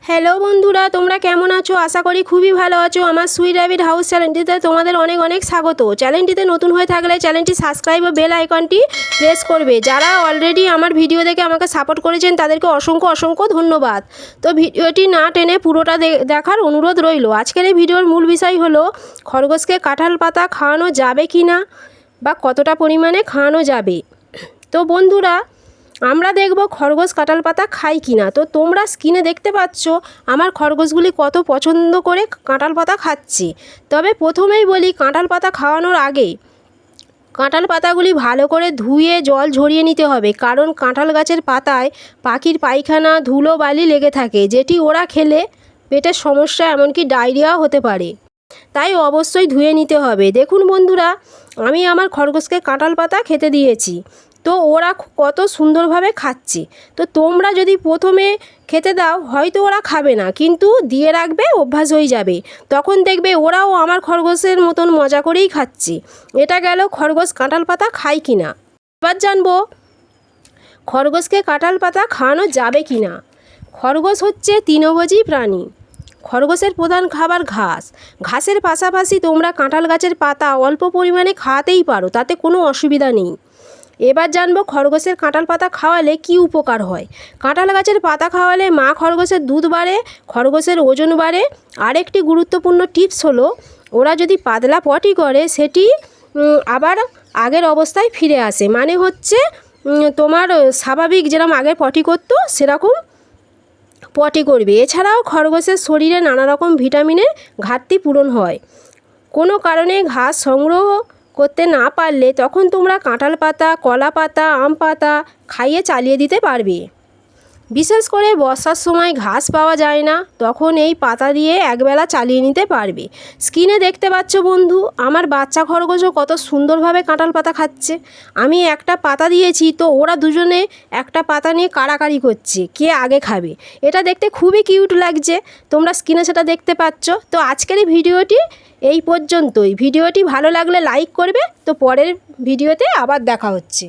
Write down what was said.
Hello বন্ধুরা, তোমরা কেমন আছো? আশা করি খুবই ভালো আছো। আমার সুইট র্যাবিট হাউস চ্যানেলটিতে তোমাদের অনেক অনেক স্বাগত। চ্যানেলটিতে নতুন হয়ে থাকলে চ্যানেলটি সাবস্ক্রাইব ও বেল আইকনটি প্রেস করবে। যারা অলরেডি আমার ভিডিও দেখে আমাকে সাপোর্ট করেছেন তাদেরকে অসংখ্য অসংখ্য ধন্যবাদ। তো ভিডিওটি না টেনে পুরোটা দেখার অনুরোধ রইল। আজকের এই ভিডিওর মূল বিষয় হলো খরগোশকে কাঁঠাল পাতা খাওয়ানো যাবে কি না বা কতটা পরিমাণে খাওয়ানো যাবে। তো বন্ধুরা, আমরা দেখব খরগোশ কাঁঠাল পাতা খায় কি না। তো তোমরা স্ক্রিনে দেখতে পাচ্ছ আমার খরগোশগুলি কত পছন্দ করে কাঁঠাল পাতা খাচ্ছে। তবে প্রথমেই বলি, কাঁঠাল পাতা খাওয়ানোর আগে কাঁঠাল পাতাগুলি ভালো করে ধুয়ে জল ঝরিয়ে নিতে হবে, কারণ কাঁঠাল গাছের পাতায় পাখির পায়খানা ধুলো বালি লেগে থাকে, যেটি ওরা খেলে পেটের সমস্যা এমনকি ডায়রিয়াও হতে পারে। তাই অবশ্যই ধুয়ে নিতে হবে। দেখুন বন্ধুরা, আমি আমার খরগোশকে কাঁঠাল পাতা খেতে দিয়েছি, তো ওরা কত সুন্দরভাবে খাচ্ছে। তো তোমরা যদি প্রথমে খেতে দাও হয়তো ওরা খাবে না, কিন্তু দিয়ে রাখবে, অভ্যাস হয়ে যাবে, তখন দেখবে ওরাও আমার খরগোশের মতন মজা করেই খাচ্ছে। এটা গেল খরগোশ কাঁঠাল পাতা খায় কি না। এবার জানবো খরগোশকে কাঁঠাল পাতা খাওয়ানো যাবে কি না। খরগোশ হচ্ছে তৃণভোজী প্রাণী। খরগোশের প্রধান খাবার ঘাস। ঘাসের পাশাপাশি তোমরা কাঁঠাল গাছের পাতা অল্প পরিমাণে খাওয়াতেই পারো, তাতে কোনো অসুবিধা নেই। এবার জানবো খরগোশের কাঁঠাল পাতা খাওয়ালে কি উপকার হয়। কাঁঠাল গাছের পাতা খাওয়ালে মা খরগোশের দুধ বাড়ে, খরগোশের ওজন বাড়ে। আরেকটি গুরুত্বপূর্ণ টিপস হলো, ওরা যদি পাতলা পটি করে সেটি আবার আগের অবস্থায় ফিরে আসে, মানে হচ্ছে তোমার স্বাভাবিক যেরকম আগে পটি করতো সেরকম পটি করবে। এছাড়াও খরগোশের শরীরে নানা রকম ভিটামিনের ঘাটতি পূরণ হয়। কোনো কারণে ঘাস সংগ্রহ করতে না পারলে তখন তোমরা কাঁঠাল পাতা, কলা পাতা, আম পাতা খাইয়ে চালিয়ে দিতে পারবে। বিশেষ করে বর্ষার সময় ঘাস পাওয়া যায় না, তখন এই পাতা দিয়ে একবেলা চালিয়ে নিতে পারবে। স্ক্রিনে দেখতে পাচ্ছ বন্ধু, আমার বাচ্চা খরগোশও কত সুন্দরভাবে কাঁঠাল পাতা খাচ্ছে। আমি একটা পাতা দিয়েছি, তো ওরা দুজনে একটা পাতা নিয়ে কাড়াকাড়ি করছে কে আগে খাবে। এটা দেখতে খুবই কিউট লাগছে, তোমরা স্ক্রিনে সেটা দেখতে পাচ্ছ। তো আজকের এই ভিডিওটি এই পর্যন্তই। ভিডিওটি ভালো লাগলে লাইক করবে। তো পরের ভিডিওতে আবার দেখা হচ্ছে।